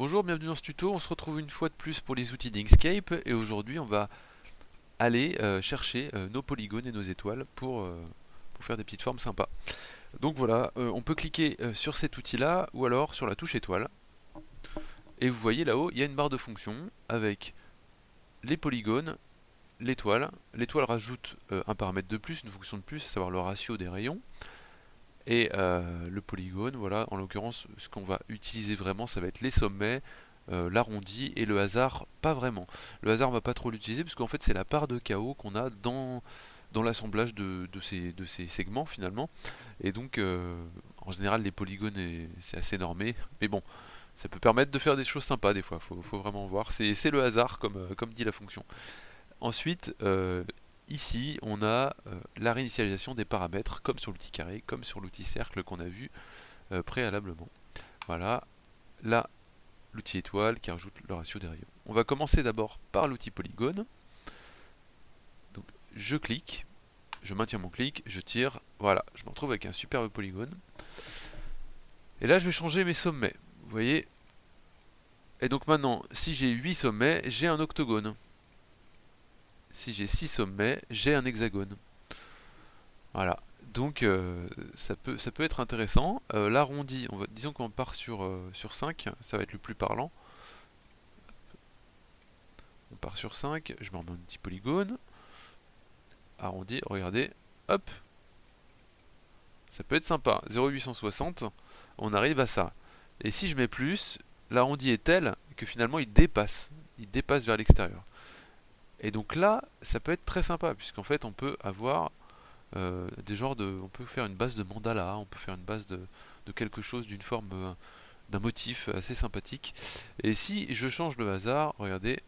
Bonjour, bienvenue dans ce tuto. On se retrouve une fois de plus pour les outils d'Inkscape et aujourd'hui on va aller chercher nos polygones et nos étoiles pour faire des petites formes sympas. Donc voilà, on peut cliquer sur cet outil là ou alors sur la touche étoile et vous voyez là-haut il y a une barre de fonctions avec les polygones, l'étoile. L'étoile rajoute un paramètre de plus, une fonction de plus, à savoir le ratio des rayons. Et le polygone, voilà, en l'occurrence, ce qu'on va utiliser vraiment, ça va être les sommets, l'arrondi et le hasard, pas vraiment. Le hasard, on va pas trop l'utiliser parce qu'en fait, c'est la part de chaos qu'on a dans l'assemblage de ces segments finalement. Et donc, en général, les polygones, c'est assez normé, mais bon, ça peut permettre de faire des choses sympas des fois, faut vraiment voir. C'est le hasard, comme dit la fonction. Ensuite, ici, on a la réinitialisation des paramètres, comme sur l'outil carré, comme sur l'outil cercle qu'on a vu préalablement. Voilà, là, l'outil étoile qui rajoute le ratio des rayons. On va commencer d'abord par l'outil polygone. Donc, je clique, je maintiens mon clic, je tire, voilà, je me retrouve avec un superbe polygone. Et là, je vais changer mes sommets, vous voyez. Et donc maintenant, si j'ai 8 sommets, j'ai un octogone. Si j'ai 6 sommets, j'ai un hexagone. Voilà, donc ça peut être intéressant. L'arrondi, disons qu'on part sur 5, ça va être le plus parlant. On part sur 5, je me remets un petit polygone. Arrondi, regardez, hop. Ça peut être sympa, 0,860, on arrive à ça. Et si je mets plus, l'arrondi est tel que finalement il dépasse vers l'extérieur. Et donc là, ça peut être très sympa, puisqu'en fait on peut avoir on peut faire une base de mandala, on peut faire une base de quelque chose d'une forme, d'un motif assez sympathique. Et si je change le hasard, regardez,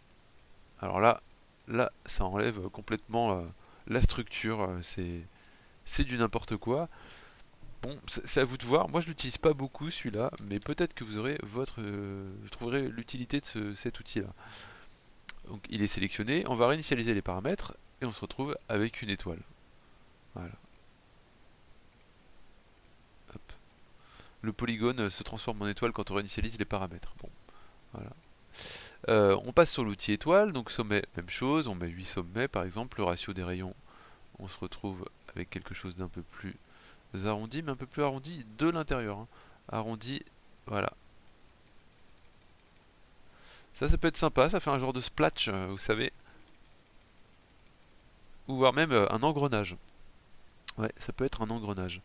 alors là, ça enlève complètement la structure, c'est du n'importe quoi. Bon, c'est à vous de voir. Moi, je l'utilise pas beaucoup celui-là, mais peut-être que vous trouverez l'utilité de cet outil-là. Donc, il est sélectionné. On va réinitialiser les paramètres et on se retrouve avec une étoile. Voilà. Hop. Le polygone se transforme en étoile quand on réinitialise les paramètres. Bon, voilà. On passe sur l'outil étoile, donc sommet, même chose, on met 8 sommets par exemple, le ratio des rayons, on se retrouve avec quelque chose d'un peu plus arrondi, mais un peu plus arrondi de l'intérieur. Hein. Arrondi, voilà. Ça peut être sympa, ça fait un genre de splatch, vous savez, ou voire même un engrenage. Ouais, ça peut être un engrenage.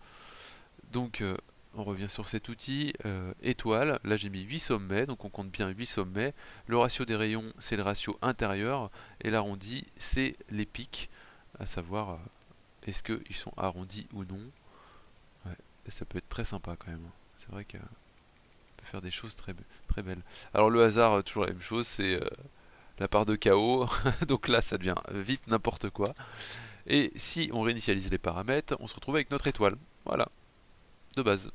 Donc, on revient sur cet outil, étoile, là j'ai mis 8 sommets, donc on compte bien 8 sommets. Le ratio des rayons, c'est le ratio intérieur, et l'arrondi, c'est les pics, à savoir est-ce qu'ils sont arrondis ou non. Ouais, et ça peut être très sympa quand même. C'est vrai qu'on peut faire des choses très belles. Alors le hasard, toujours la même chose, c'est la part de chaos, donc là ça devient vite n'importe quoi. Et si on réinitialise les paramètres, on se retrouve avec notre étoile. Voilà, de base.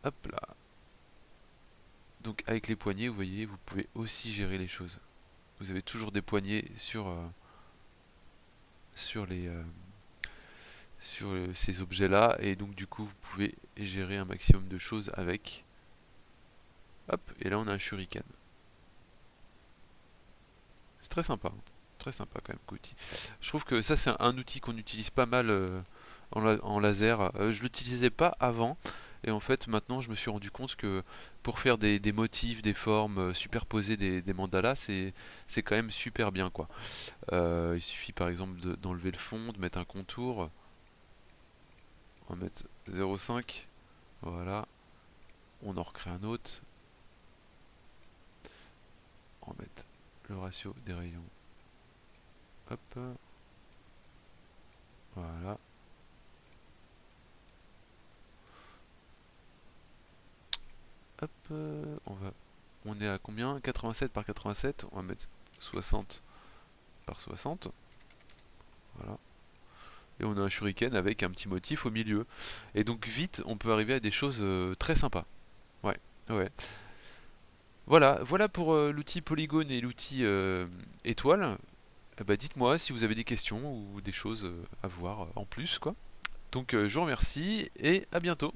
Hop là. Donc avec les poignées, vous voyez, vous pouvez aussi gérer les choses. Vous avez toujours des poignées sur ces objets-là, et donc du coup vous pouvez gérer un maximum de choses avec. Hop, et là on a un shuriken. C'est très sympa quand même qu'outil. Je trouve que ça c'est un outil qu'on utilise pas mal en laser. Je l'utilisais pas avant. Et en fait, maintenant, je me suis rendu compte que pour faire des motifs, des formes, superposer des mandalas, c'est quand même super bien, quoi. Il suffit par exemple d'enlever le fond, de mettre un contour. On va mettre 0,5. Voilà. On en recrée un autre. On va mettre le ratio des rayons. Hop. Voilà. Hop. On est à combien? 87 par 87. On va mettre 60 par 60. Voilà. Et on a un shuriken avec un petit motif au milieu. Et donc vite, on peut arriver à des choses très sympas. Ouais, ouais. Voilà pour l'outil polygone et l'outil étoile. Bah, dites-moi si vous avez des questions ou des choses à voir en plus, quoi. Donc je vous remercie et à bientôt.